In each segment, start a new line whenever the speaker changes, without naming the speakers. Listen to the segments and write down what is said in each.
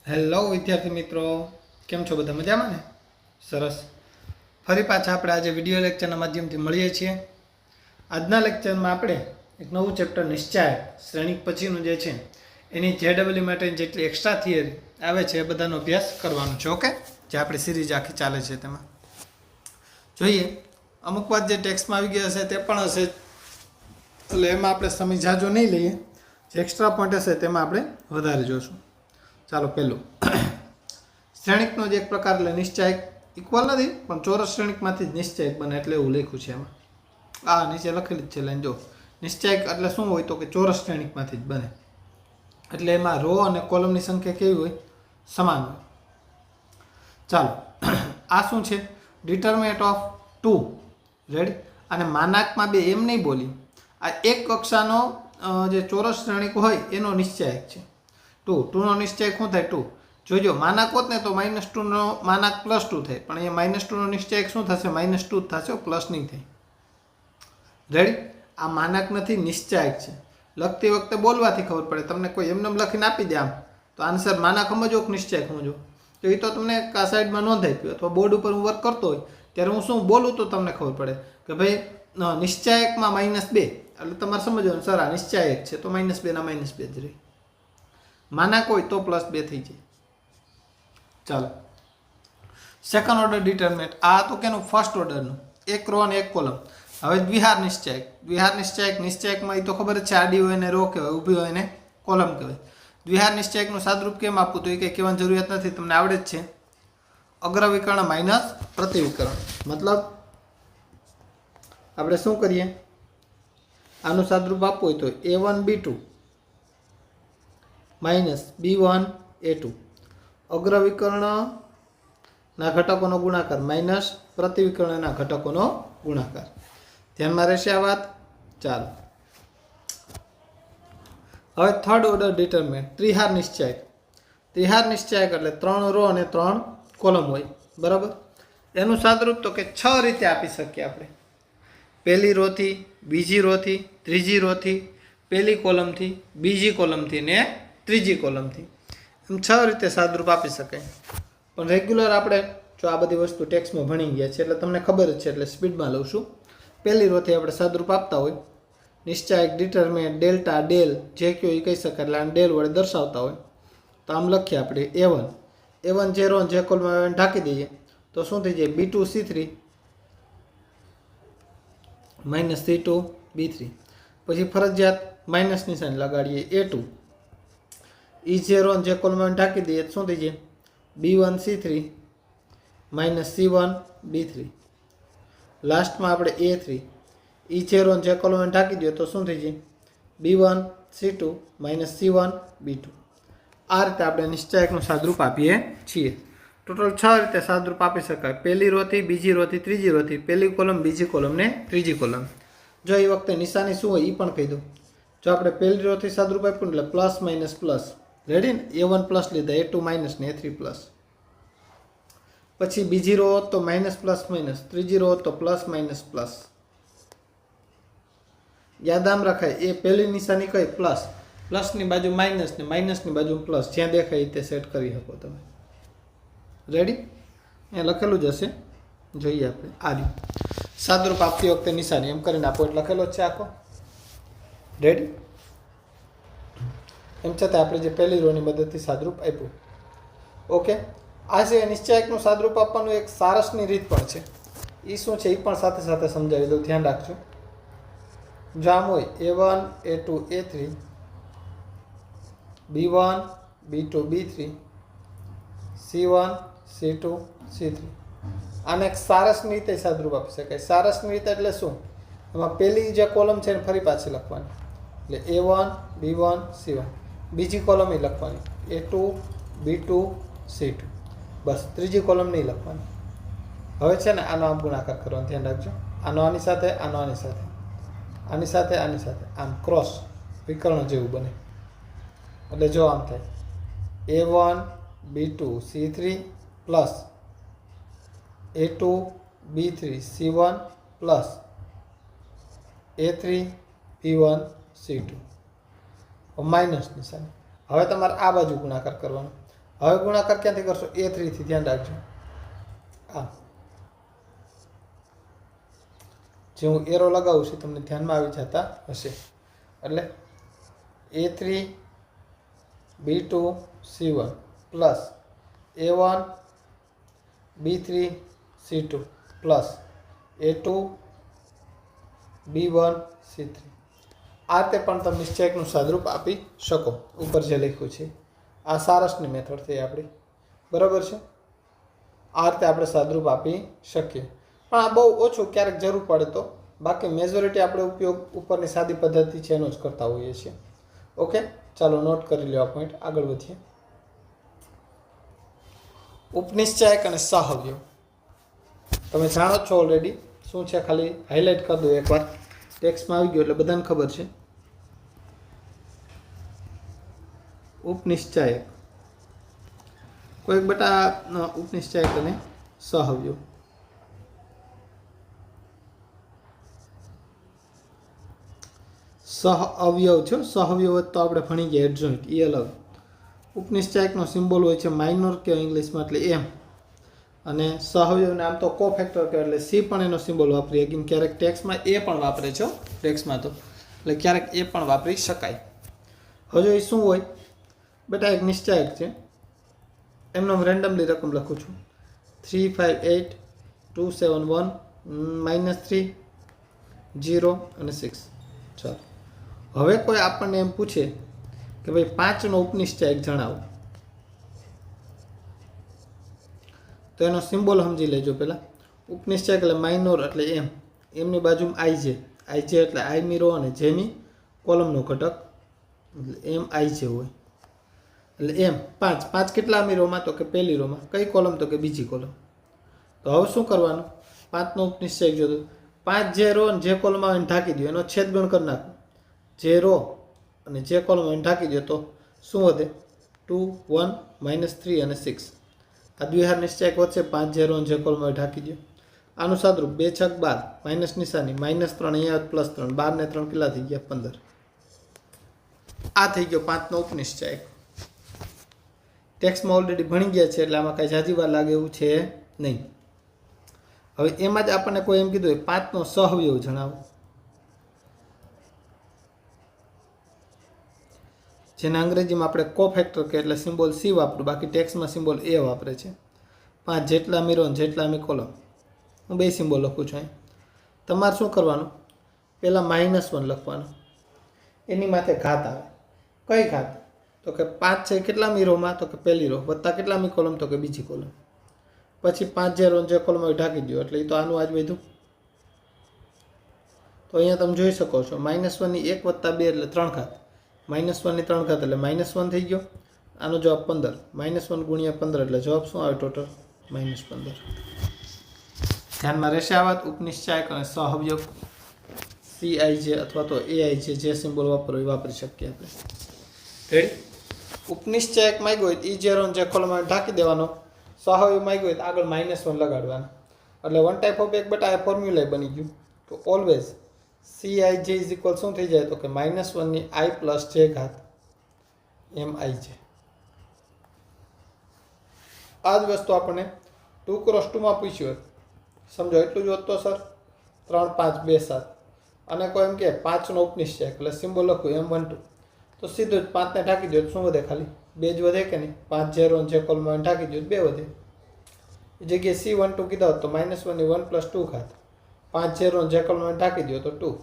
Hello વિદ્યાર્થી મિત્રો, કેમ છો? બધા મજામાં ને? સરસ. ફરી પાછા આપણે આજે વિડીયો લેક્ચરના માધ્યમથી મળીએ છીએ. આજના લેક્ચરમાં આપણે એક નવું ચેપ્ટર નિશ્ચાયક શ્રેણિક પછીનું જે છે એની JEE માટેની જેટલી એક્સ્ટ્રા થિયરી આવે છે એ બધાનો અભ્યાસ કરવાનો છે. ઓકે, જે આપણી સિરીઝ આખી ચાલે છે તેમાં જોઈએ. અમુક વાત જે ટેક્સ્ટમાં આવી ગયા હશે તે પણ હશે, એટલે એમાં આપણે સમય જાજો નહીં લઈએ. જે એક્સ્ટ્રા પોઈન્ટ હશે તેમાં આપણે વધારે જોશું. ચાલો, પહેલું શ્રેણિકનો જે એક પ્રકાર એટલે નિશ્ચાયક ઇક્વલ નથી, પણ ચોરસ શ્રેણિકમાંથી જ નિશ્ચાયક બને એટલે એવું લખ્યું છે એમાં. આ નીચે લખેલી જ છે લાઈન જો. નિશ્ચાયક એટલે શું હોય તો કે ચોરસ શ્રેણિકમાંથી જ બને, એટલે એમાં રો અને કોલમની સંખ્યા કેવી હોય? સમાન હોય. ચાલો, આ શું છે? ડિટરમિનેન્ટ ઓફ 2. રેડી? અને માનાકમાં બે એમ નહીં બોલી. આ એક કક્ષાનો જે ચોરસ શ્રેણિક હોય એનો નિશ્ચાયક છે. 2 નો નિશ્ચાયક શું થાય? 2. જોજો, માનાક હોત ને તો -2 નો માનાક +2 થાય, પણ અહીંયા -2 નો નિશ્ચાયક શું થશે? -2 જ થશે, પ્લસ નહીં થાય. રેડી? આ માનાક નથી, નિશ્ચાયક છે. લખતી વખતે બોલવાથી ખબર પડે. તમને કોઈ એમને લખીને આપી દે આમ તો આન્સર માનાક સમજો કે નિશ્ચાયક સમજો, તો એ તો તમને આ સાઈડમાં નોંધાઈ ગયું, અથવા બોર્ડ ઉપર હું વર્ક કરતો હોય ત્યારે હું શું બોલું તો તમને ખબર પડે કે ભાઈ નિશ્ચાયકમાં -2, એટલે તમારે સમજવાનું સર આ નિશ્ચાયક છે તો -2 ના -2 જ રહે. માનાક હોય તો +2 થઈ જાય. ચાલો, સેકન્ડ ઓર્ડર ડિટરમિનેન્ટ. આ તો કેનું? ફર્સ્ટ ઓર્ડરનું. એક રો અને એક કોલમ. હવે દ્વિહાર નિશ્ચાયક. દ્વિહાર નિશ્ચાયક, નિશ્ચાયકમાં એ તો ખબર જ છે, આડી હોય ને રો કહેવાય, ઊભી હોય ને કોલમ કહેવાય. દ્વિહાર નિશ્ચાયકનું સાદરૂપ કેમ આપવું તો એ કંઈ કહેવાની જરૂરિયાત નથી, તમને આવડે જ છે. અગ્રવિકર્ણ માઇનસ પ્રતિવિકર્ણ. મતલબ આપણે શું કરીએ? આનું સાદરૂપ આપવું હોય તો A1B2 માઇનસ B1 A2. અગ્રવિકર્ણના ઘટકોનો ગુણાકાર માઇનસ પ્રતિવિકર્ણના ઘટકોનો ગુણાકાર. ધ્યાનમાં રહેશે આ વાત? ચાલો, હવે થર્ડ ઓર્ડર ડિટરમિનેન્ટ. ત્રિહાર નિશ્ચાયક. ત્રિહાર નિશ્ચાયક એટલે 3 રો અને 3 કોલમ હોય, બરાબર? એનું સાદરૂપ તો કે 6 રીતે આપી શકીએ આપણે. પહેલી રોથી, બીજી રોથી, ત્રીજી રોથી, પહેલી કોલમથી, બીજી કોલમથી ને ત્રીજી કોલમથી, એમ 6 રીતે સાદરૂપ આપી શકાય. પણ રેગ્યુલર આપણે જો આ બધી વસ્તુ ટેક્સ્ટમાં ભણી ગયા છે એટલે તમને ખબર જ છે, એટલે સ્પીડમાં લઉં છું. પહેલી રોથી આપણે સાદરૂપ આપતા હોય નિશ્ચાયક, ડિટરમિનેન્ટ, ડેલ્ટા, ડેલ, જે કયો એ કહી શકાય, એટલે આને ડેલ વડે દર્શાવતા હોય તો આમ લખીએ આપણે A1 જે રો જે કોલમ ઢાંકી દઈએ તો શું થઈ જાય? B2 C3 minus C2 B3. પછી ફરજિયાત માઇનસ નિશાન લગાડીએ A2 જે રો જે કોલમ ઢાંકી દઈએ શું થઈ જાય? B1 C3 minus C1 B3. લાસ્ટમાં આપણે A3 જે રો જે કોલમ ઢાંકી દઈએ તો શું થઈ જાય? B1 C2 minus C1 B2. આ રીતે આપણે નિશ્ચાયકનું સાદરૂપ આપીએ છીએ. ટોટલ 6 રીતે સાદરૂપ આપી શકાય. પહેલી રોથી, બીજી રોથી, ત્રીજી રોથી, પહેલી કોલમ, બીજી કોલમ ને ત્રીજી કોલમ. જો એ વખતે નિશાની શું હોય એ પણ કહી દઉં. જો આપણે પહેલી રોથી સાદરૂપ આપ્યું એટલે પ્લસ માઇનસ પ્લસ. રેડી ને? A1 પ્લસ લીધા, A2 માઇનસ ને A3 પ્લસ. પછી બીજી રો તો માઇનસ પ્લસ માઇનસ, ત્રીજી રો તો પ્લસ માઇનસ પ્લસ. યાદ આમ રખાય, એ પહેલી નિશાની કઈ? પ્લસ. પ્લસની બાજુ માઇનસ ને માઇનસની બાજુ પ્લસ, જ્યાં દેખાય તે સેટ કરી શકો તમે. રેડી? એ લખેલું જ હશે, જોઈએ આપણે. આ રહ્યું સાદરૂપ આપતી વખતે નિશાની એમ કરીને આપો એટલે લખેલો જ છે આખો. રેડી? એમ છતાં આપણે જે પહેલી રોની મદદથી સાદરૂપ આપ્યું. ઓકે, આ છે નિશ્ચાયકનું સાદરૂપ આપવાનું એક સારસની રીત પણ છે. એ શું છે એ પણ સાથે સાથે સમજાવી દઉં, ધ્યાન રાખજો. જો આમ હોય A1 A2 A3 B1 B2 B3 C1 C2 C3. આને એક સારસની રીતે સાદરૂપ આપી શકાય. સારસની રીતે એટલે શું? એમાં પહેલી જે કોલમ છે એને ફરી પાછી લખવાની, એટલે A1 B1 C1. બીજી કોલમ એ લખવાની A2 B2 C2. બસ, ત્રીજી કોલમ નહીં લખવાની. હવે છે ને આનો આમ ગુણાકાર કરવાનો, ધ્યાન રાખજો. આનો આની સાથે, આનો આની સાથે, આની સાથે, આની સાથે, આમ ક્રોસ વિકર્ણ જેવું બને. એટલે જો આમ થાય A1 B2 C3 plus A2 B3 C1 plus A3 B1 C2 minus નિશાની. હવે તમારે આ બાજુ ગુણાકાર કરવાનો. હવે ગુણાકાર ક્યાંથી કરશો? A3 થી, ધ્યાન રાખજો. આ જે હું એરો લગાવું છું તમને ધ્યાનમાં આવી જતા હશે. એટલે A3 B2 C1 plus A1 B3 C2 plus A2 B1 C3. આ તે પણ તમે નિશ્ચયકનું સાદરૂપ આપી શકો. ઉપર જે લખ્યું છે આ સારસની મેથડ થઈ આપણી, બરાબર છે. આ રીતે આપણે સાદરૂપ આપી શકીએ, પણ આ બહુ ઓછું ક્યારેક જરૂર પડે તો. બાકી મેજોરિટી આપણે ઉપયોગ ઉપરની સાદી પદ્ધતિ છે એનો જ કરતા હોઈએ છીએ. ઓકે, ચાલો નોટ કરી લો આ પોઈન્ટ. આગળ વધીએ. ઉપનિશ્ચાયક અને સહઅવયવ તમે જાણો છો ઓલરેડી શું છે, ખાલી હાઇલાઇટ કરી દો એકવાર. ટેક્સ્ટમાં આવી ગયો એટલે બધાને ખબર છે. ઉપનિશ્ચાયક કોઈક બટા ઉપનિશ્ચાયક અને સહઅવયવ. સહઅવયવ છે, સહઅવયવ તો આપણે ભણી ગયા એડજોઇન્ટ, એ અલગ. ઉપનિશ્ચાયકનો સિમ્બોલ હોય છે માઇનોર કે ઇંગ્લિશમાં, એટલે એમ. અને સહઅવયવને આમ તો કોફેક્ટર કહેવાય એટલે સી પણ એનો સિમ્બોલ વાપરીએ. ક્યારેક ટેક્સમાં એ પણ વાપરે છે, ટેક્સમાં તો, એટલે ક્યારેક એ પણ વાપરી શકાય. હજુ એ શું હોય બેટા? એક નિશ્ચાયક છે, એમનો રેન્ડમલી રકમ લખું છું 358271 -3 0 અને 6. ચાલો, હવે કોઈ આપણને એમ પૂછે કે ભાઈ 5નો ઉપનિશ્ચાયક જણાવો, તો એનો સિમ્બોલ સમજી લેજો પહેલાં. ઉપનિશ્ચાયક એટલે માઇનોર એટલે એમ, એમની બાજુમાં આઈ જે એટલે આઈમી રો અને જેમી કોલમનો ઘટક, એટલે એમ આઈ જે હોય. એટલે એમ 5 કેટલામી રોમાં? તો કે પહેલી રોમાં. કઈ કોલમ? તો કે બીજી કોલમ. તો હવે શું કરવાનું? 5નો ઉપનિશ્ચાયક જોતો 5 જે રો અને જે કોલમ આવે એને ઢાંકી દો, એનો છેદગણ કરી નાખો. જે રો અને જે કોલમ એને ઢાંકી દો તો શું વધે? 2 1 -3 અને 6. આ દ્વિહાર નિશ્ચાયક વચ્ચે 5 જે રો અને જે કોલમ ઢાંકી દો. આનું સાદરૂપ 2 6 12, માઇનસ નિશાની, -3 અહીંયા +3, 12 ને 3 કેટલા થઈ ગયા? 15. આ થઈ ગયો 5નો ઉપનિશ્ચાયક. ટેક્સ્ટમાં ઓલરેડી ભણી ગયા છે એટલે આમાં કાંઈ ઝાઝી વાર લાગે એવું છે નહીં. હવે એમાં જ આપણને કોઈ એમ કીધું 5નો સહઅવયવ જણાવો, જેને અંગ્રેજીમાં આપણે કોફેક્ટર કે એટલે સિમ્બોલ સી વાપરું, બાકી ટેક્સ્ટમાં સિમ્બોલ એ વાપરે છે. 5 જેટલા મીરો જેટલામી કોલમ. હું 2 સિમ્બોલ લખું છું અહીં. તમારે શું કરવાનું? પહેલાં -1 લખવાનું, એની માથે ઘાત આવે. કઈ ઘાત? તો કે 5 છે કેટલામી રોમાં? તો કે પહેલી રો, વત્તા કેટલામી કોલમ? તો કે બીજી કોલમ. પછી 5 જે રો જે કોલમ ઢાંકી દો, એટલે એ તો આનું આજ વધ્યું. તો અહીંયા તમે જોઈ શકો છો -1ની 1 + 2 એટલે 3 ઘાત. -1ની 3 ઘાત એટલે -1 થઈ ગયો. આનો જવાબ 15. -1 × 15 એટલે જવાબ શું આવે ટોટલ? -15. ધ્યાનમાં રહેશે આ વાત. ઉપનિશ્ચાયક અને સહઅવયવ CIJ અથવા તો AIJ જે સિમ્બોલ વાપરો એ વાપરી શકીએ આપણે. રેડી? ઉપનિશ્ચાયક માંગ્યો હોય ઈ જે રો જે કોલમ ઢાંકી દેવાનો. સહઅવયવ માંગ્યો હોય તો આગળ -1 લગાડવાનો. એટલે વન ટાઈપ ઓફ એક બેટા આ ફોર્મ્યુલા બની ગયું. તો ઓલવેઝ CIJ = શું થઈ જાય? તો કે -1ની i + j ઘાત MIJ. આ જ વસ્તુ આપણને 2x2માં પૂછ્યું. સમજો એટલું જ હોત તો સર 3 5 2 7. અને કોઈ એમ કે 5નો ઉપનિશ્ચાયક એટલે સિમ્બોલ લખું M12, તો સીધું જ 5ને ઢાંકી દો. શું વધે? ખાલી 2 જ વધે કે નહીં? 5 જે રો જે કોલમ ઢાંકી દો 2 વધે. એ જગ્યાએ C12 કીધા હોત તો -1ની 1 + 2 ઘાત. 5 જે રો જે કોલમ ઢાંકી દો તો 2,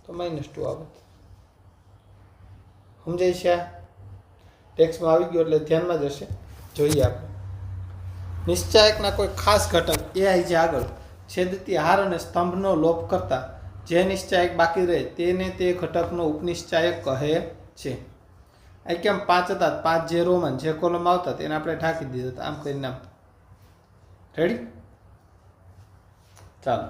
તો -2 આવે. સમજાય છે? આ ટેક્સ્ટમાં આવી ગયો એટલે ધ્યાનમાં જ હશે. જોઈએ આપણે નિશ્ચાયકના કોઈ ખાસ ઘટક AIJ આગળ છેદતી હાર અને સ્તંભનો લોપ કરતા જે નિશ્ચાયક બાકી રહે તેને તે ઘટકનો ઉપનિશ્ચાયક કહે છે. અહીં કેમ 5 હતા? 5 જે રોમાં જે કોલમ આવતા તેને આપણે ઢાંકી દીધા હતા, આમ કરીને આમ. રેડી? ચાલો,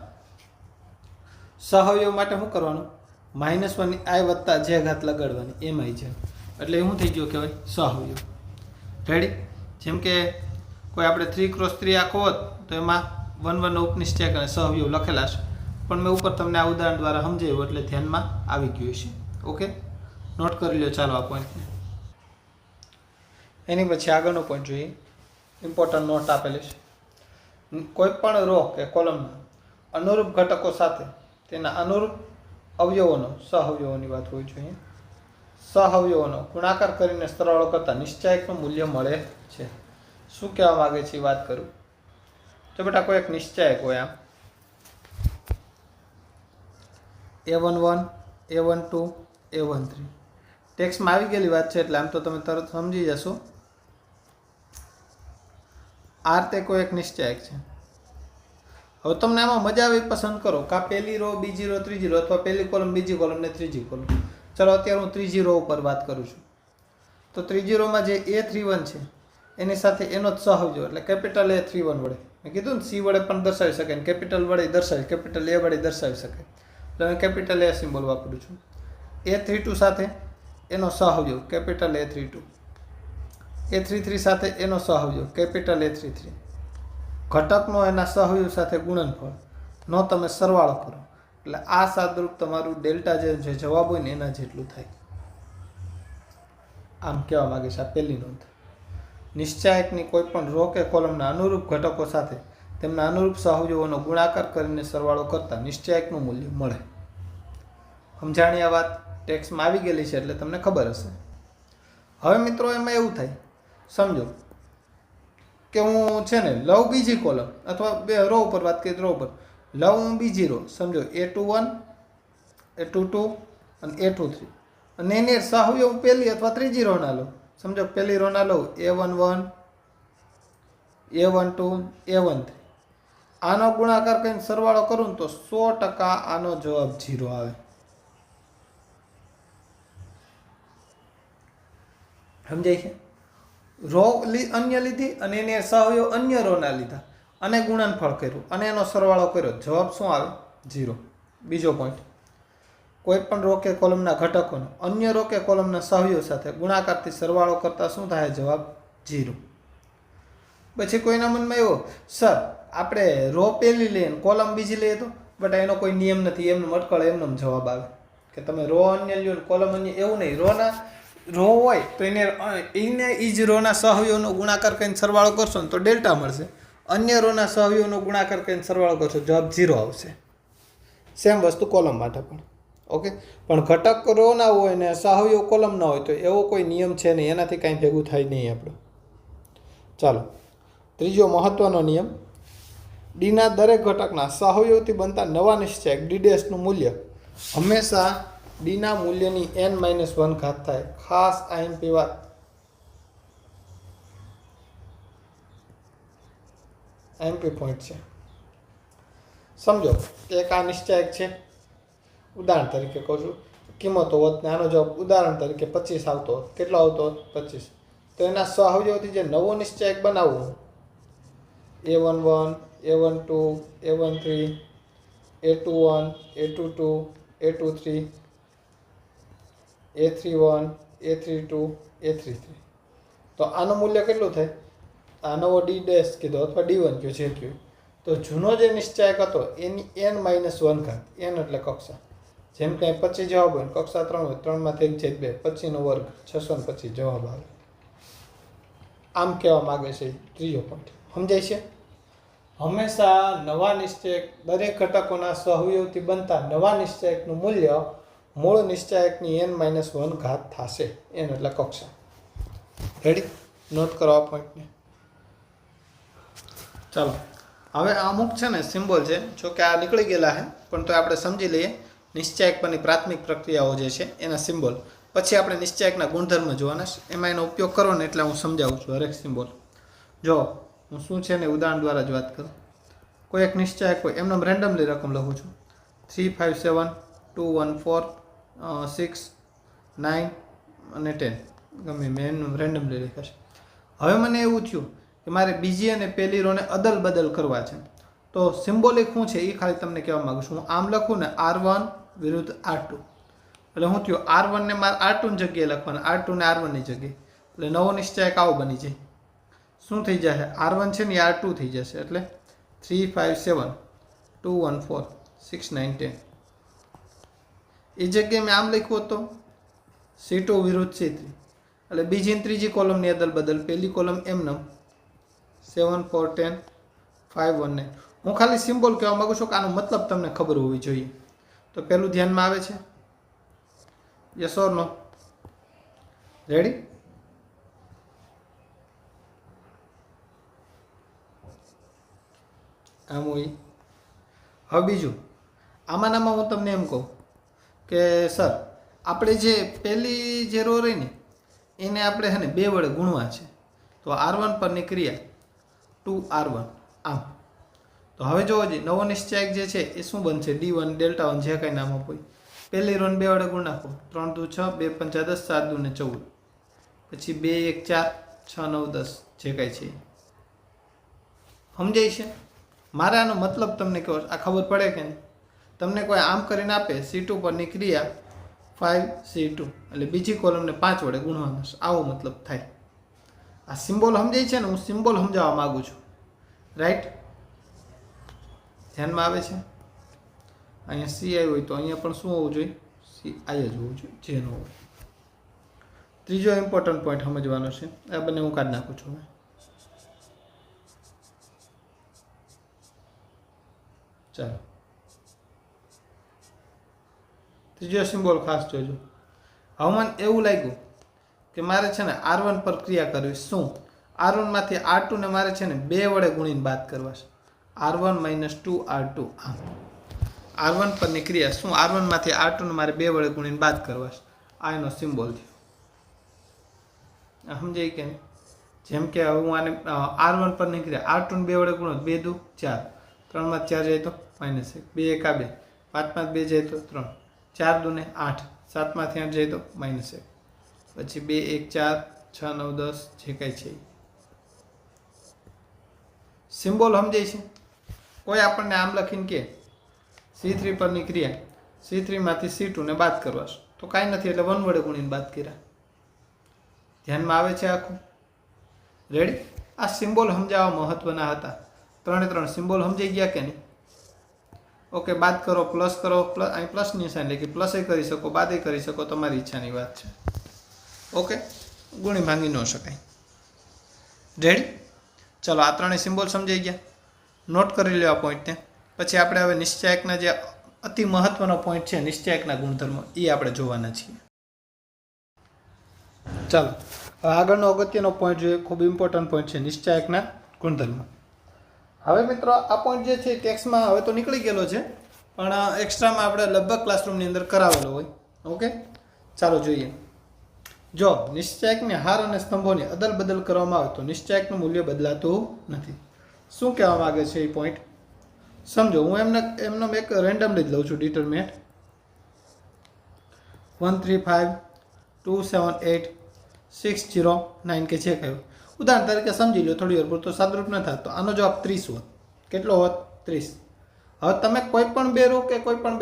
સહઅવયવ માટે શું કરવાનું? -1ની i + j ઘાત લગાડવાની, MIJ. એટલે શું થઈ ગયું કહેવાય? સહઅવયવ. રેડી? જેમ કે કોઈ આપણે 3x3 આખો હોત તો એમાં 1 1નો ઉપનિશ્ચાયક અને સહઅવયવ લખેલા છે, પણ મેં ઉપર તમને આ ઉદાહરણ દ્વારા સમજાવ્યું એટલે ધ્યાનમાં આવી ગયું છે. ઓકે, નોટ કરી લો. ચાલો આ પોઈન્ટને. એની પછી આગળનો પોઈન્ટ જોઈએ. ઇમ્પોર્ટન્ટ નોટ આપેલી છે. કોઈ પણ રો કે કોલમના અનુરૂપ ઘટકો સાથે તેના અનુરૂપ અવયવોનો સહઅવયવોની વાત હોવી જોઈએ. સહઅવયવોનો ગુણાકાર કરીને સરવાળો કરતાં નિશ્ચાયકનું મૂલ્ય મળે છે. શું કહેવા માગે છે એ વાત કરું તો બેટા કોઈ એક નિશ્ચાયક હોય આમ A11 A12 A13 ટેક્સમાં આવી ગયેલી વાત છે એટલે આમ તો તમે તરત સમજી જશો. આર તે કોઈ એક નિશ્ચાયક છે. હવે તમને આમાં મજા આવે પસંદ કરો કાં પહેલી રો બીજી રો ત્રીજી રો અથવા પહેલી કોલમ બીજી કોલમ ને ત્રીજી કોલમ. ચલો અત્યારે હું ત્રીજી રો ઉપર વાત કરું છું. તો ત્રીજી રોમાં જે A31 છે એની સાથે એનો જ સહઅવયવ એટલે કેપિટલ A31 વડે મેં કીધું ને સી વડે પણ દર્શાવી શકે ને કેપિટલ વડે દર્શાવી કેપિટલ એ વડે દર્શાવી શકે એટલે હું કેપિટલ એ સિમ્બોલ વાપરું છું. A32 સાથે એનો સહઅવયવ કેપિટલ A32. A33 સાથે એનો સહઅવયવ કેપિટલ A33. ઘટકનો એના સહઅવયવ સાથે ગુણનફળ નો તમે સરવાળો કરો એટલે આ સાદરૂપ તમારું ડેલ્ટા જે જવાબ હોય ને એના જેટલું થાય. આમ કહેવા માગે છે આ પહેલી નોંધ. નિશ્ચાયકની કોઈ પણ રો કે કોલમના અનુરૂપ ઘટકો સાથે તેમના અનુરૂપ સહઅવયવોનો ગુણાકાર કરીને સરવાળો કરતાં નિશ્ચાયકનું મૂલ્ય મળે. સમજાણી આ વાત? ટેક્સમાં આવી ગયેલી છે એટલે તમને ખબર હશે. હવે મિત્રો એમાં એવું થાય સમજો કે હું છે ને લઉં બીજી કોલમ અથવા બે રો ઉપર વાત કરીએ રો ઉપર લઉં હું બીજી રો સમજો A21 A22 અને A23 અને એની સહઅવયવ પહેલી અથવા ત્રીજી રોના લઉં. સમજો પહેલી રોના લઉં A11 A12 A13 આનો ગુણાકાર કરીને સરવાળો કરું તો 100% આનો જવાબ 0 આવે. સમજાય છે? રો અન્ય લીધી અને એને સહઅવયવ અન્ય રોના લીધા અને ગુણનફળ કર્યું અને એનો સરવાળો કર્યો જવાબ શું આવે? 0. બીજો પોઈન્ટ કોઈ પણ રો કે કોલમના ઘટકોનો અન્ય રો કે કોલમના સહઅવયવ સાથે ગુણાકારથી સરવાળો કરતા શું થાય? જવાબ 0. પછી કોઈના મનમાં એવો સર આપણે રો પહેલી લઈએ કોલમ બીજી લઈએ તો બટ એનો કોઈ નિયમ નથી એમને મટકળ એમનો જવાબ આવે કે તમે રો અન્ય લ્યો ને કોલમ અન્ય. એવું નહીં. રો હોય તો એને એ જ રોના સહઅવયવનો ગુણાકાર કરીને સરવાળો કરશો ને તો ડેલ્ટા મળશે. અન્ય રોના સહઅવયવનો ગુણાકાર કરીને સરવાળો કરશો જવાબ 0 આવશે. સેમ વસ્તુ કોલમ માટે પણ. ઓકે, પણ ઘટક રો ના હોય ને સહઅવયવ કોલમ ના હોય તો એવો કોઈ નિયમ છે નહીં, એનાથી કાંઈ ભેગું થાય નહીં આપણું. ચાલો ત્રીજો મહત્વનો નિયમ, ડીના દરેક ઘટકના સહઅવયવથી બનતા નવા નિશ્ચાયક ડી' નું મૂલ્ય હંમેશા ડીના મૂલ્યની n-1 ઘાત થાય. ખાસ IMP વાત. IMP પોઈન્ટ છે. સમજો એક આ નિશ્ચાયક છે, ઉદાહરણ તરીકે કહું છું કિંમતો હોત ને આનો જવાબ ઉદાહરણ તરીકે 25 આવતો હોત. કેટલો આવતો હોત? 25. તો એના સહઅવયવથી જે નવો નિશ્ચાયક બનાવવું A11 A12 A13 A21 A22 A23 A31 A32 A33 તો આનું મૂલ્ય કેટલું થાય? આ નવો D' કીધો અથવા D1 કયો જે કયો. તો જૂનો જે નિશ્ચાયક હતો એની n-1 ઘાત. n એટલે કક્ષા. જેમ કે 25 જવાબ હોય કક્ષા 3 હોય 3માંથી 1 છેદ 2 25 નો વર્ગ 625 જવાબ આવે. આમ કહેવા માગે છે ત્રીજો પોઈન્ટ. સમજાય છે? હંમેશા નવા નિશ્ચાયક દરેક ઘટકોના સહઅવયવથી બનતા નવા નિશ્ચાયકનું મૂલ્ય મૂળ નિશ્ચાયકની n-1 ઘાત થશે. n એટલે કક્ષા. રેડી? નોટ કરો આ પોઈન્ટને. ચાલો હવે અમુક છે ને સિમ્બોલ છે, જો કે આ નીકળી ગયેલા છે પણ તો આપણે સમજી લઈએ નિશ્ચાયક પરની પ્રાથમિક પ્રક્રિયાઓ જે છે એના સિમ્બોલ. પછી આપણે નિશ્ચાયકના ગુણધર્મ જોવાના છે, એમાં એનો ઉપયોગ કરો ને એટલે હું સમજાવું છું હરેક સિમ્બોલ. જો હું શું છે ને ઉદાહરણ દ્વારા જ વાત કરું. કોઈ એક નિશ્ચાયક હોય એમને રેન્ડમલી રકમ લખું છું 3 5 7 2 1 4 6 9 અને 10 ગમે મેં રેન્ડમલી લખ્યા છે. હવે મને એવું થયું કે મારે બીજી અને પહેલી રોને અદલ બદલ કરવા છે તો સિમ્બોલિક શું છે એ ખાલી તમને કહેવા માગું છું. હું આમ લખું ને R1 વિરુદ્ધ R2 એટલે હું થયું R1 ને મારે R2 ની જગ્યાએ લખવાનું, R2 ને R1 ની જગ્યાએ, એટલે નવો નિશ્ચાયક આવો બની જાય. શું થઈ જશે? R1 છે ને એ R2 થઈ જશે એટલે 3 5 7 2 1 4 6 9 10. એ જગ્યાએ મેં આમ લખ્યું હતું C2 વિરુદ્ધ C3 એટલે બીજી અને ત્રીજી કોલમની અદલ બદલ. પહેલી કોલમ એમને 7 4 10 5 1 9. હું ખાલી સિમ્બોલ કહેવા માગું છું કે આનો મતલબ તમને ખબર હોવી જોઈએ. તો પહેલું ધ્યાનમાં આવે છે? Yes or no? રેડી? આમ હોય. હવે બીજું, આમાંનામાં હું તમને એમ કહું કે સર આપણે જે પહેલી જે રો રહી ને એને આપણે છે ને 2 વડે ગુણવા છે. તો R1 પરની ક્રિયા 2R1 આમ. તો હવે જોવો જોઈએ નવો નિશ્ચાયક જે છે એ શું બનશે? D1 Δ1 જે કંઈ નામ આપો. પહેલી રોને 2 વડે ગુણ નાખો. 3 2 6 2 5 10 7 2 ને 14. પછી 2 1 4 6 9 10 જે કાંઈ છે સમજાય છે? મારે આનો મતલબ તમને કહો, આ ખબર પડે કે નહીં? તમને કોઈ આમ કરીને આપે C2 પરની ક્રિયા 5C2 એટલે બીજી કોલમને 5 વડે ગુણવાનો છે, આવો મતલબ થાય. આ સિમ્બોલ સમજાય છે ને? હું સિમ્બોલ સમજાવવા માગું છું. રાઈટ? ધ્યાનમાં આવે છે? અહીંયા C આવ્યું હોય તો અહીંયા પણ શું હોવું જોઈએ? C આઈ જ હોવું જોઈએ, જે ન હોય. ત્રીજો ઇમ્પોર્ટન્ટ પોઈન્ટ સમજવાનો છે. આ બંને હું કાઢી નાખું છું. ચાલો ત્રીજો સિમ્બોલ ખાસ જોજો. હવે મને એવું લાગ્યું કે મારે છે ને R1 પર ક્રિયા કરવી. શું? R1 માંથી R2 ને મારે છે ને 2 વડે ગુણીને બાદ કરવા છે. R1 - 2R2 આમ. R1 પરની ક્રિયા શું? R1 માંથી R2 ને મારે 2 વડે ગુણીને બાદ કરવા છે. આ એનો સિમ્બોલ થયો. સમજાય કે નહીં? જેમ કે હવે હું આને R1 પરની ક્રિયા R2 ને 2 વડે ગુણો 2 2 4 3 માં 4 જાય તો -1 2 1 આ 2 5 માં 2 જાય તો 3 4 2 ને 8 7 માંથી 8 જાય તો -1 પછી 2 1 4 6 9 10 જે કાંઈ છે સિમ્બોલ સમજાય છે? કોઈ આપણને આમ લખીને કે C3 પરની ક્રિયા C3 માંથી C2 ને બાદ કરવા છે તો કાંઈ નથી એટલે 1 વડે ગુણીને બાદ કર્યા. ધ્યાનમાં આવે છે આખું? રેડી? આ સિમ્બોલ સમજાવવા મહત્વના હતા. 3 સિમ્બોલ સમજાઈ ગયા કે નહીં? ઓકે, બાદ કરો, પ્લસ કરો, અહીં પ્લસની નિશાન એટલે કે પ્લસ કરી શકો, બાદ કરી શકો, તમારી ઈચ્છાની વાત છે. ઓકે, ગુણી ભાંગી ન શકાય. રેડી? ચલો આ 3 સિમ્બોલ સમજાઈ ગયા. નોટ કરી લો આ પોઈન્ટને. પછી આપણે હવે નિશ્ચાયકના જે અતિ મહત્વનો પોઈન્ટ છે નિશ્ચાયકના ગુણધર્મો એ આપણે જોવાના છીએ. ચાલો આગળનો અગત્યનો પોઈન્ટ જોઈએ, ખૂબ ઇમ્પોર્ટન્ટ પોઈન્ટ છે નિશ્ચાયકના ગુણધર્મો. હવે મિત્રો આ પોઈન્ટ જે છે ટેક્સમાં હવે તો નીકળી ગયેલો છે પણ એક્સ્ટ્રામાં આપણે લગભગ ક્લાસરૂમની અંદર કરાવેલો હોય. ઓકે, ચાલો જોઈએ. જો નિશ્ચાયકને હાર અને સ્તંભોની અદલ બદલ કરવામાં આવે તો નિશ્ચાયકનું મૂલ્ય બદલાતું નથી. શું કહેવા માગે છે એ પોઈન્ટ સમજો. હું એમનો એક રેન્ડમલી જ લઉં છું. ડિટરમિનેન્ટ 1 3 5 2 7 8 6 0 9 કે જે કહ્યું. ઉદાહરણ તરીકે સમજી લો, થોડી વાર પૂરતો સાદરૂપ ન થાય તો આનો જવાબ 30 હોત. કેટલો હોત? 30. હવે તમે કોઈ પણ 2 રો કે કોઈ પણ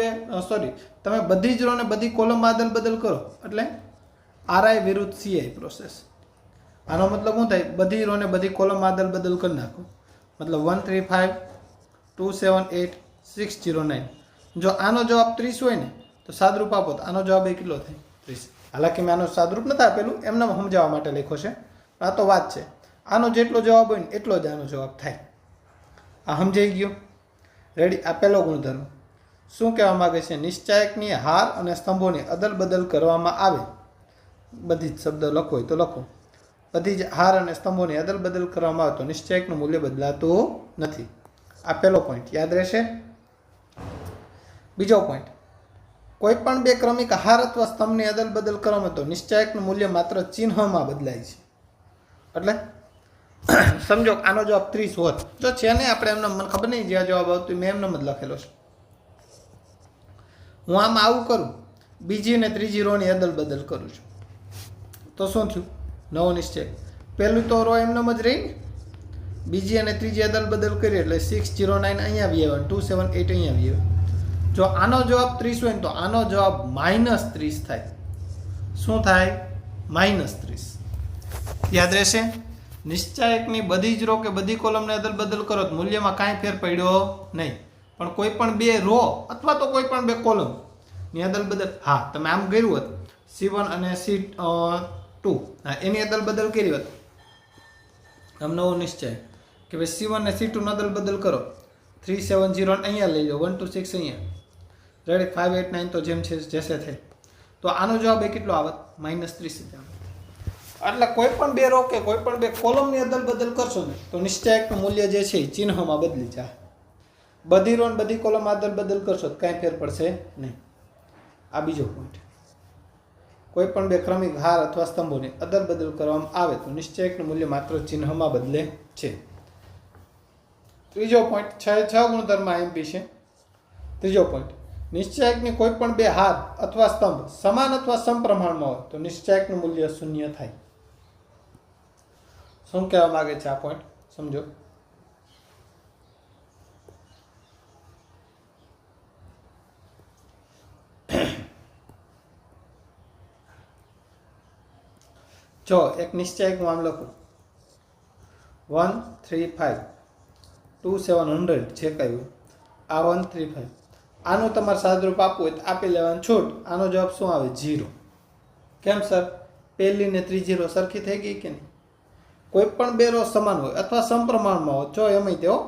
તમે બધી જ રો ને બધી કોલમમાં અદલ બદલ કરો એટલે RI વિરુદ્ધ CI પ્રોસેસ. આનો મતલબ શું થાય? બધી રો ને બધી કોલમમાં અદલ બદલ કરી નાખો. મતલબ 1 3 5 2 7 8 6 0 9. જો આનો જવાબ 30 હોય ને તો સાદરૂપ આપો તો આનો જવાબ કેટલો થાય? 30. હાલાકી મેં આનો સાદરૂપ નથી આપેલું, એમને સમજાવવા માટે લખ્યો છે. આ તો વાત છે. આનો જેટલો જવાબ હોય ને એટલો જ આનો જવાબ થાય. આ સમજાઈ ગયો? રેડી? આ પહેલો ગુણધર્મ. શું કહેવા માગે છે? નિશ્ચાયકની હાર અને સ્તંભોની અદલ બદલ કરવામાં આવે. બધી જ શબ્દ લખો હોય તો લખો. બધી જ હાર અને સ્તંભોની અદલ બદલ કરવામાં આવે તો નિશ્ચાયકનું મૂલ્ય બદલાતું નથી. આ પહેલો પોઈન્ટ યાદ રહેશે. બીજો પોઈન્ટ, કોઈ પણ 2 ક્રમિક હાર અથવા સ્તંભની અદલ બદલ કરવામાં તો નિશ્ચાયકનું મૂલ્ય માત્ર ચિહ્નમાં બદલાય છે. એટલે સમજો આનો જવાબ 30 હોત. જો છે ને આપણે એમને મને ખબર નહીં જ્યાં જવાબ આવતું મેં એમને જ લખેલો છે. હું આમાં આવું કરું, બીજી અને ત્રીજી રોની અદલ બદલ કરું છું તો શું થયું? નવો નિશ્ચય. પહેલું તો રો એમને જ રહી ને, બીજી અને ત્રીજી અદલ બદલ કરી એટલે 6 0 9 અહીંયા આવી આવે, 2 7 8 અહીંયા આવી આવે. જો આનો જવાબ 30 હોય ને તો આનો જવાબ -30 થાય. શું થાય? -30. યાદ રહેશે? નિશ્ચાયકની બધી જ રો કે બધી કોલમને અદલ બદલ કરો તો મૂલ્યમાં કાંઈ ફેર પડ્યો નહીં. પણ કોઈ પણ 2 રો અથવા તો કોઈ પણ 2 કોલમ ની અદલ બદલ, હા તમે આમ કર્યું હોત C1 અને C2 2 હા એની અદલ બદલ કરી હોત આમ નવો નિશ્ચય કે ભાઈ C1 ને C2 નો અદલ બદલ કરો 370 અહીંયા લઈ લો 126 અહીંયા રેડી 589 તો જેમ છે જશે થાય તો આનો જવાબ એ કેટલો આવત -30 એટલે કોઈ પણ બે રો કે કોઈ પણ બે કોલમની અદલ બદલ કરશો ને તો નિશ્ચયકનું મૂલ્ય જે છે એ ચિહ્નમાં બદલી જાય બધી રો ને બધી કોલમ અદલ બદલ કરશો તો કાંઈ ફેર પડશે નહીં આ બીજો પોઈન્ટ કોઈ પણ બે ક્રમિક હાર અથવા સ્તંભોની અદલ બદલ કરવામાં આવે તો નિશ્ચયકનું મૂલ્ય માત્ર ચિહ્નમાં બદલે છે ત્રીજો પોઈન્ટ 6 ગુણધર્મ MP છે ત્રીજો પોઈન્ટ નિશ્ચયકની કોઈ પણ બે હાર અથવા સ્તંભ સમાન અથવા સમપ્રમાણમાં હોય તો નિશ્ચયકનું મૂલ્ય 0 થાય શું કહેવા માંગે છે આ પોઈન્ટ સમજો જો એક નિશ્ચયક હું આમ લખું 135 2700 છે કયું આ 135 આનું તમારે સાદરૂપ આપવું હોય તો આપી લેવાનું છૂટ આનો જવાબ શું આવે 0 કેમ સર પહેલી ને ત્રીજી રો સરખી થઈ ગઈ કે નહીં કોઈ પણ બે રો સમાન હોય અથવા સમપ્રમાણમાં હોય જો એમાં તેઓ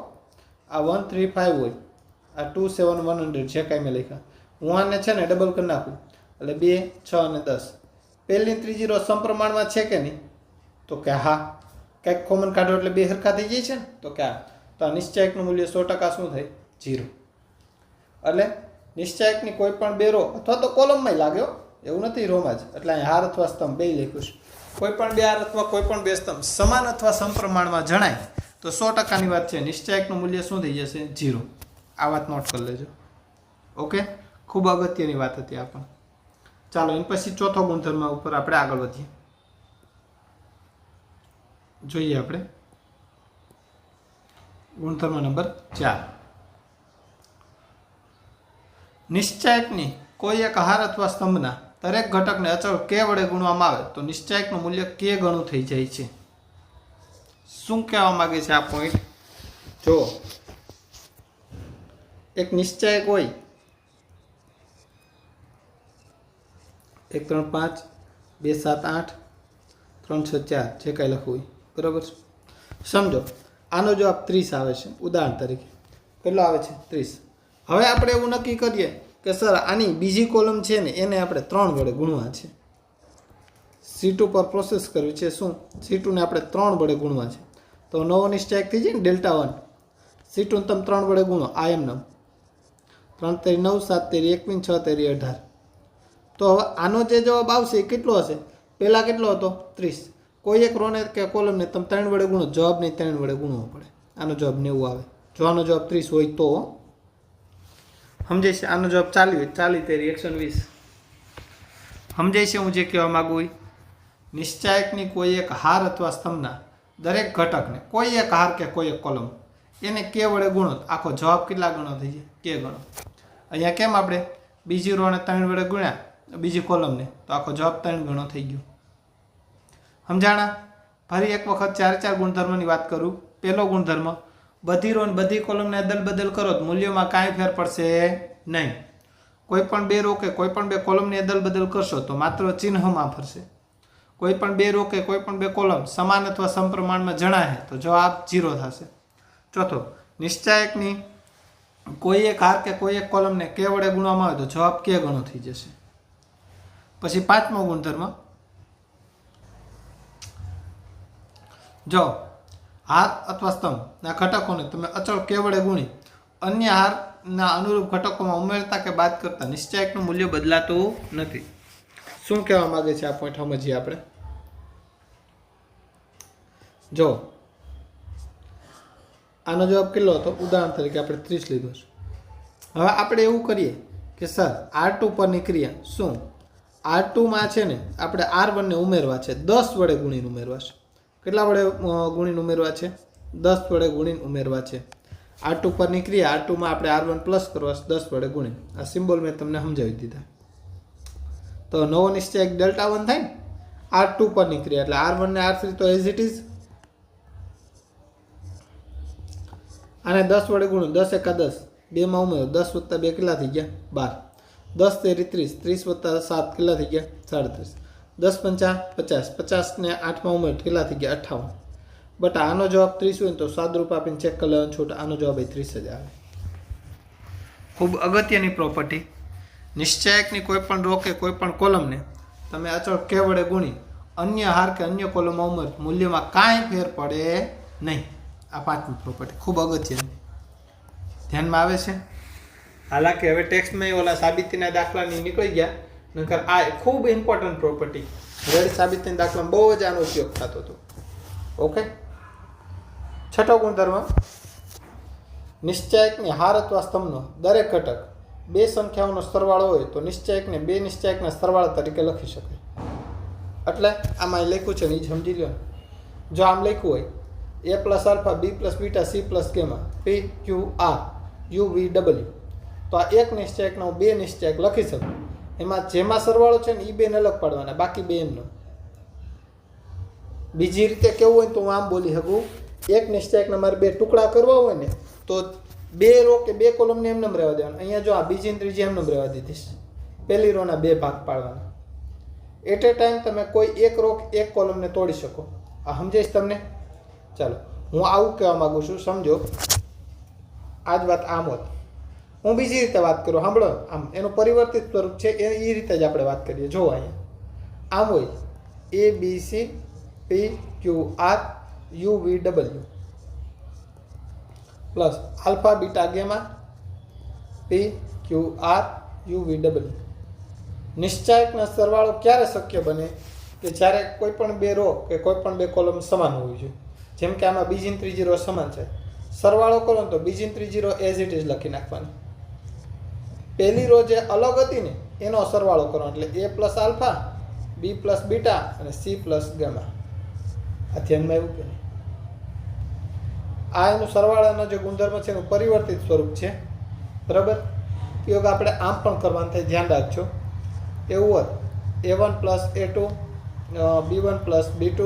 આ 135 હોય આ 27100 જે કાંઈ મેં લખ્યા હું આને છે ને ડબલ કરી નાખું એટલે 2 6 અને 10 પહેલી ત્રીજી રો સમપ્રમાણમાં છે કે નહીં તો કે હા કંઈક કોમન કાઢો એટલે બે સરખા થઈ જાય છે ને તો કે હા તો આ નિશ્ચયકનું મૂલ્ય 100% શું થાય 0 એટલે નિશ્ચયકની કોઈ પણ બે રો અથવા તો કોલમમાં લાગ્યો એવું નથી રોમાં જ એટલે અહીં હાર અથવા સ્તંભ બે લખ્યું છે કોઈ પણ બે હાર અથવા કોઈ પણ બે સ્તંભ સમાન અથવા સમપ્રમાણમાં જણાય તો 100%ની વાત છે નિશ્ચયકનું મૂલ્ય શું થઈ જશે 0 આ વાત નોટ કરી લેજો ઓકે ખૂબ અગત્યની વાત હતી આ પણ ચાલો એની પછી ચોથો ગુણધર્મ ઉપર આપણે આગળ વધીએ જોઈએ આપણે ગુણધર્મ નંબર 4 નિશ્ચયકની કોઈ એક હાર અથવા સ્તંભના દરેક ઘટકને અચળ k વડે ગુણવામાં આવે તો નિશ્ચયકનું મૂલ્ય k ગણું થઈ જાય છે શું કહેવા માંગે છે આ પોઈન્ટ જો એક નિશ્ચયક હોય 1 3 5 2 7 8 3 6 4 જે કાંઈ લખવું હોય બરાબર સમજો આનો જવાબ 30 આવે છે ઉદાહરણ તરીકે કેટલો આવે છે 30 હવે આપણે એવું નક્કી કરીએ કે સર આની બીજી કોલમ છે ને એને આપણે 3 વડે ગુણવા છે C2 પર પ્રોસેસ કરવી છે શું C2 ને આપણે 3 વડે ગુણવા છે તો નવો નિશ્ચયક થઈ જાય ને Δ1 C2 ને તમે 3 વડે ગુણો આ એમ નમ 3 તેરી 9 7 તેરી 21 6 તેરી 18 તો હવે આનો જે જવાબ આવશે એ કેટલો હશે પહેલા કેટલો હતો 30 કોઈ એક રોને કે કોલમને તમે 3 વડે ગુણો જવાબ નહીં 3 વડે ગુણવો પડે આનો જવાબ 90 આવે જો આનો જવાબ 30 હોય તો સમજાય છે આનો જવાબ 40 હોય 40 તેરી 120 સમજાય છે હું જે કહેવા માંગુ હોય નિશ્ચયકની કોઈ એક હાર અથવા સ્તંભના દરેક ઘટકને કોઈ એક હાર કે કોઈ એક કોલમ એને k વડે ગુણો આખો જવાબ કેટલા ગણો થઈ જાય k ગણો અહીંયા કેમ આપણે બીજી રોને 3 વડે ગુણ્યા બીજી કોલમને તો આખો જવાબ 3 ગણો થઈ ગયો સમજાણા ફરી એક વખત 4 ગુણધર્મની વાત કરું પહેલો ગુણધર્મ બધી રો ને બધી કોલમને અદલ બદલ કરો તો મૂલ્યોમાં કાંઈ ફેર પડશે નહીં કોઈ પણ બે રો કે કોઈ પણ બે કોલમની અદલ બદલ કરશો તો માત્ર ચિહ્નમાં ફરશે કોઈ પણ બે રો કે કોઈ પણ બે કોલમ સમાન અથવા સમપ્રમાણમાં જણાય તો જવાબ 0 થશે ચોથો નિશ્ચયકની કોઈ એક હાર કે કોઈ એક કોલમને k વડે ગુણવામાં આવે તો જવાબ k ગણો થઈ જશે પછી પાંચમો ગુણધર્મ જો હાર અથવા સ્તંભના ઘટકોને તમે અચળ k વડે ગુણી અન્ય હારના અનુરૂપ ઘટકોમાં ઉમેરતા કે બાદ કરતા નિશ્ચયકનું મૂલ્ય બદલાતું નથી શું કહેવા માંગે છે આ પોઈન્ટ સમજીએ આપણે જો આનો જવાબ કેટલો હતો ઉદાહરણ તરીકે આપણે 30 લીધો છે હવે આપણે એવું કરીએ કે સર R2 પરની ક્રિયા શું R2 માં છે ને આપણે R1 ને ઉમેરવા છે 10 વડે ગુણીને ઉમેરવા છે કેટલા વડે ગુણીને ઉમેરવા છે 10 વડે ગુણીને ઉમેરવા છે R2 પરની ક્રિયા R2 માં આપણે R1 પ્લસ કરવા છે 10 વડે ગુણી આ સિમ્બોલ મેં તમને સમજાવી દીધા તો નવો નિશ્ચયક Δ1 થાય ને R2 પરની ક્રિયા એટલે R1 ને R3 તો એઝ ઇટ ઇઝ આને 10 વડે ગુણો 10 એકા 10 2 માં ઉમેરો 10 + 2 કેટલા થઈ ગયા 12 10 તેરી 30 30 + 7 કેટલા થઈ ગયા 37 10 પંચા 50, 50 ને 8માં ઉમેર કેટલા થઈ ગયા 58. બટ આનો જવાબ 30 હોય ને તો સાદરૂપ આપીને ચેક કરી લેવાનું છૂટ. આનો જવાબ 30 જ આવે. ખૂબ અગત્યની પ્રોપર્ટી, નિશ્ચાયકની કોઈ પણ રો કે કોઈ પણ કોલમને તમે અચળ કે વડે ગુણી અન્ય હાર કે અન્ય કોલમમાં ઉમેર મૂલ્યમાં કાંઈ ફેર પડે નહીં. આ પાંચમી પ્રોપર્ટી ખૂબ અગત્યની, ધ્યાનમાં આવે છે. હાલાકી હવે ટેક્સ્ટમાં ઓલા સાબિતીના દાખલાની નીકળી ગયા, નકર આ ખૂબ ઇમ્પોર્ટન્ટ પ્રોપર્ટી. રેડ સાબિતીના દાખલામાં બહુ જ આનો ઉપયોગ થતો હતો. ઓકે, છઠ્ઠો ગુણધર્મ, નિશ્ચાયકની હાર અથવા સ્તંભનો દરેક ઘટક બે સંખ્યાઓનો સરવાળો હોય તો નિશ્ચાયકને બે નિશ્ચાયકના સરવાળા તરીકે લખી શકાય. એટલે આમાં લખ્યું છે ને એ સમજી લો. જો આમ લખ્યું હોય a plus alpha b plus beta c plus gamma p q r u v w, તો આ એક નિશ્ચાયકનો હું બે નિશ્ચાયક લખી શકું. એમાં જેમાં સરવાળો છે ને એ બેને અલગ પાડવાના, બાકી બે એમનો. બીજી રીતે કેવું હોય તો હું આમ બોલી શકું, એક નિશ્ચાયકના મારે બે ટુકડા કરવા હોય ને તો બે રો કે બે કોલમને એમને રહેવા દેવાના. અહીંયા જો આ બીજી ને ત્રીજી એમને રહેવા દીધીશ, પહેલી રોના બે ભાગ પાડવાના. એટ એ ટાઈમ તમે કોઈ એક રો એક કોલમને તોડી શકો. આ સમજાઈશ તમને? ચાલો હું આવું કહેવા માગું છું, સમજો. આ જ વાત આમ હોત, હું બીજી રીતે વાત કરું, સાંભળો. આમ એનું પરિવર્તિત સ્વરૂપ છે, એ રીતે જ આપણે વાત કરીએ. જો અહીંયા આમ હોય a b c p q r u v w plus alpha beta gamma p q r u v w. નિશ્ચાયકનો સરવાળો ક્યારે શક્ય બને? કે જ્યારે કોઈ પણ બે રો કે કોઈ પણ બે કોલમ સમાન હોવી જોઈએ. જેમ કે આમાં બીજી ને ત્રીજી રો સમાન છે, સરવાળો કરો તો બીજી ને ત્રીજી રો એઝ ઇટ ઇઝ લખી નાખવાની. પહેલી રો જે અલગ હતી ને એનો સરવાળો કરવાનો, એટલે a plus alpha, b plus beta અને c પ્લસ ગેમા. આ ધ્યાનમાં એવું કે આ એનું સરવાળાનો જે ગુણધર્મ છે એનું પરિવર્તિત સ્વરૂપ છે. બરાબર, ઉપયોગ આપણે આમ પણ કરવાનું થાય, ધ્યાન રાખજો. એવું હોત a1 plus a2, b1 plus b2,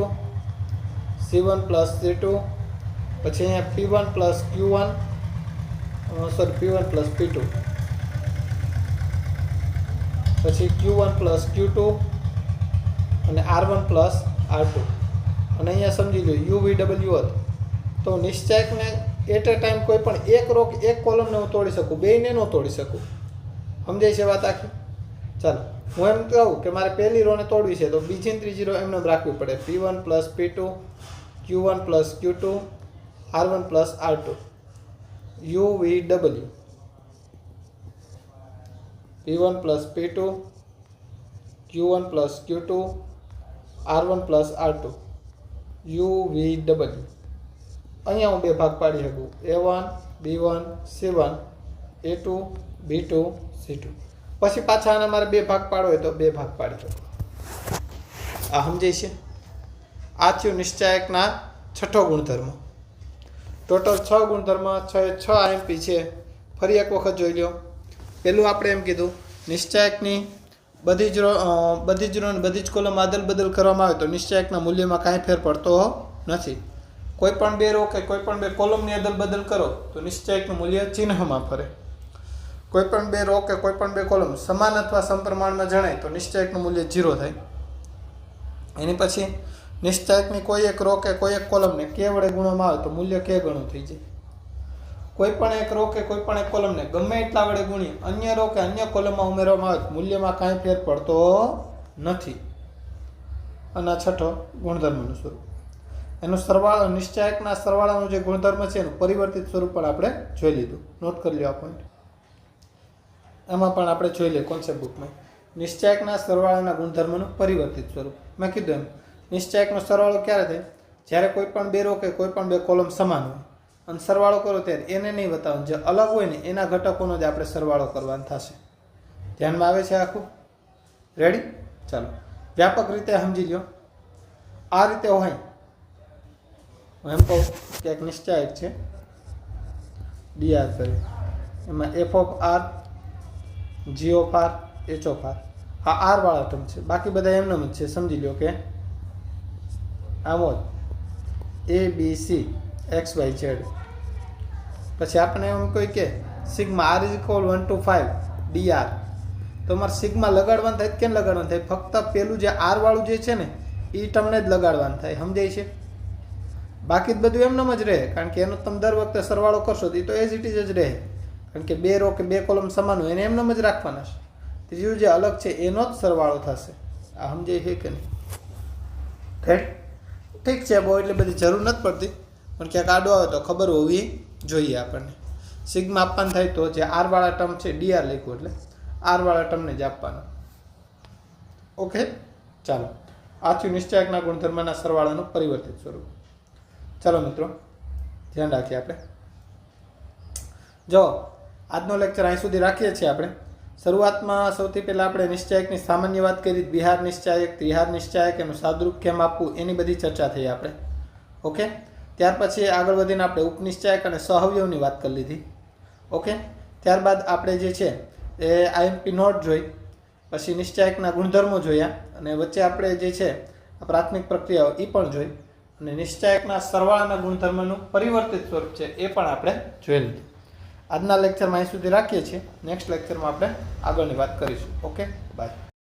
c1 plus c2, પછી અહીંયા p1 plus q1, p1 plus p2, પછી q1 પ્લસ q2 અને r1 પ્લસ r2. અને અહીંયા સમજી લો UVW હોત તો નિશ્ચાયકને એટ એ ટાઈમ કોઈ પણ એક રો કે એક કોલમને હું તોડી શકું, બેયને ન તોડી શકું. સમજાય છે વાત આખી? ચાલો હું એમ કહું કે મારે પહેલી રોને તોડવી છે તો બીજી ત્રીજી રો એમને રાખવી પડે. p1 plus p2, q1 plus q2, r1 plus r2, UVW. p1 plus p2, q1 plus q2, r1 plus r2, UVW. અહીંયા હું બે ભાગ પાડી શકું, a1 b1 c1, a2 b2 c2. પછી પાછા આને મારે બે ભાગ પાડવો હોય તો બે ભાગ પાડી શકું. આ સમજાય છે? આ થયું નિશ્ચાયકના છઠ્ઠો ગુણધર્મ. ટોટલ 6 ગુણધર્મ, 6 IMP છે. ફરી એક વખત જોઈ લો. પહેલું આપણે એમ કીધું, નિશ્ચાયકની બધી જ રો અને બધી જ કોલમ આદલ બદલ કરવામાં આવે તો નિશ્ચાયકના મૂલ્યમાં કાંઈ ફેર પડતો નથી. કોઈ પણ બે રો કે કોઈ પણ બે કોલમની અદલ બદલ કરો તો નિશ્ચાયકનું મૂલ્ય ચિહ્નમાં ફરે. કોઈ પણ બે રો કે કોઈ પણ બે કોલમ સમાન અથવા સમપ્રમાણમાં જણાય તો નિશ્ચાયકનું મૂલ્ય 0 થાય. એની પછી નિશ્ચાયકની કોઈ એક રો કે કોઈ એક કોલમને કે વડે ગુણવામાં આવે તો મૂલ્ય કે ગણું થઈ જાય. કોઈ પણ એક રો કે કોઈ પણ એક કોલમને ગમે એટલા વડે ગુણી અન્ય રો કે અન્ય કોલમમાં ઉમેરવામાં આવે તો મૂલ્યમાં કાંઈ ફેર પડતો નથી. અને છઠ્ઠો ગુણધર્મનું સ્વરૂપ, એનું સરવાળો, નિશ્ચાયકના સરવાળાનું જે ગુણધર્મ છે એનું પરિવર્તિત સ્વરૂપ પણ આપણે જોઈ લીધું. નોટ કરી લો આ પોઈન્ટ. એમાં પણ આપણે જોઈ લઈએ કોન્સેપ્ટ બુકમાં. નિશ્ચાયકના સરવાળાના ગુણધર્મનું પરિવર્તિત સ્વરૂપ. મેં કીધું એમ, નિશ્ચાયકનો સરવાળો ક્યારે થાય? જ્યારે કોઈ પણ બે રો કે કોઈ પણ બે કોલમ સમાન હોય અને સરવાળો કરો ત્યારે એને નહીં બતાવવાનું, જે અલગ હોય ને એના ઘટકોનો જ આપણે સરવાળો કરવાનો થશે. ધ્યાનમાં આવે છે આખું? રેડી? ચાલો વ્યાપક રીતે સમજી લો. આ રીતે હોય, હું એમ કહું કે એક નિશ્ચાયક છે dr કરી, એમાં f of r, g of r, h of r, આ r વાળા ટર્મ છે. બાકી બધા એમને જ છે. સમજી લો કે આમ હોત a b c x y z. પછી આપણે એમ કોઈ કે સિગ્મા r = 1 to 5 dr, તો મારે સિગ્મા લગાડવાનું થાય કેમ લગાડવાનું થાય? ફક્ત પેલું જે આર વાળું જે છે ને એ ટર્મને જ લગાડવાનું થાય. સમજાય છે? બાકી જ બધું એમનેમ જ રહે, કારણ કે એનો તમે દર વખતે સરવાળો કરશો તો એ તો એઝ ઇટ ઇઝ જ રહે, કારણ કે 2 રો કે 2 કોલમ સમાન હોય એને એમનેમ જ રાખવાના છે. ત્રીજું જે અલગ છે એનો જ સરવાળો થશે. આ સમજાય છે કે નહીં? ઠીક છે, બહુ એટલે બધી જરૂર નથી પડતી, પણ ક્યાંક આડો આવે તો ખબર હોવી જોઈએ આપણને. સિગ્મા આપવાનું થાય તો જે આર વાળા ટર્મ છે ડીઆર લખ્યું એટલે આર વાળા ટર્મને જ આપવાના. ઓકે, ચાલો આ થયું નિશ્ચાયકના ગુણધર્મના સરવાળાનું પરિવર્તિત સ્વરૂપ. ચાલો મિત્રો, ધ્યાન રાખીએ આપણે. જો આજનો લેક્ચર અહીં સુધી રાખીએ છીએ આપણે. શરૂઆતમાં સૌથી પહેલાં આપણે નિશ્ચાયકની સામાન્ય વાત કરી, વિહાર નિશ્ચાયક, ત્રિહાર નિશ્ચાયક, એનું સાદરૂપ કેમ આપવું એની બધી ચર્ચા થઈ આપણે. ઓકે, ત્યાર પછી આગળ વધીને આપણે ઉપનિશ્ચાયક અને સહઅવયવની વાત કરી લીધી. ઓકે, ત્યારબાદ આપણે જે છે એ આઈએમપી નોટ જોઈ, પછી નિશ્ચાયકના ગુણધર્મો જોયા, અને વચ્ચે આપણે જે છે પ્રાથમિક પ્રક્રિયાઓ એ પણ જોઈ, અને નિશ્ચાયકના સરવાળાના ગુણધર્મનું પરિવર્તિત સ્વરૂપ છે એ પણ આપણે જોઈ લીધું. આજના લેક્ચરમાં અહીં સુધી રાખીએ છીએ. નેક્સ્ટ લેક્ચરમાં આપણે આગળની વાત કરીશું. Okay, by.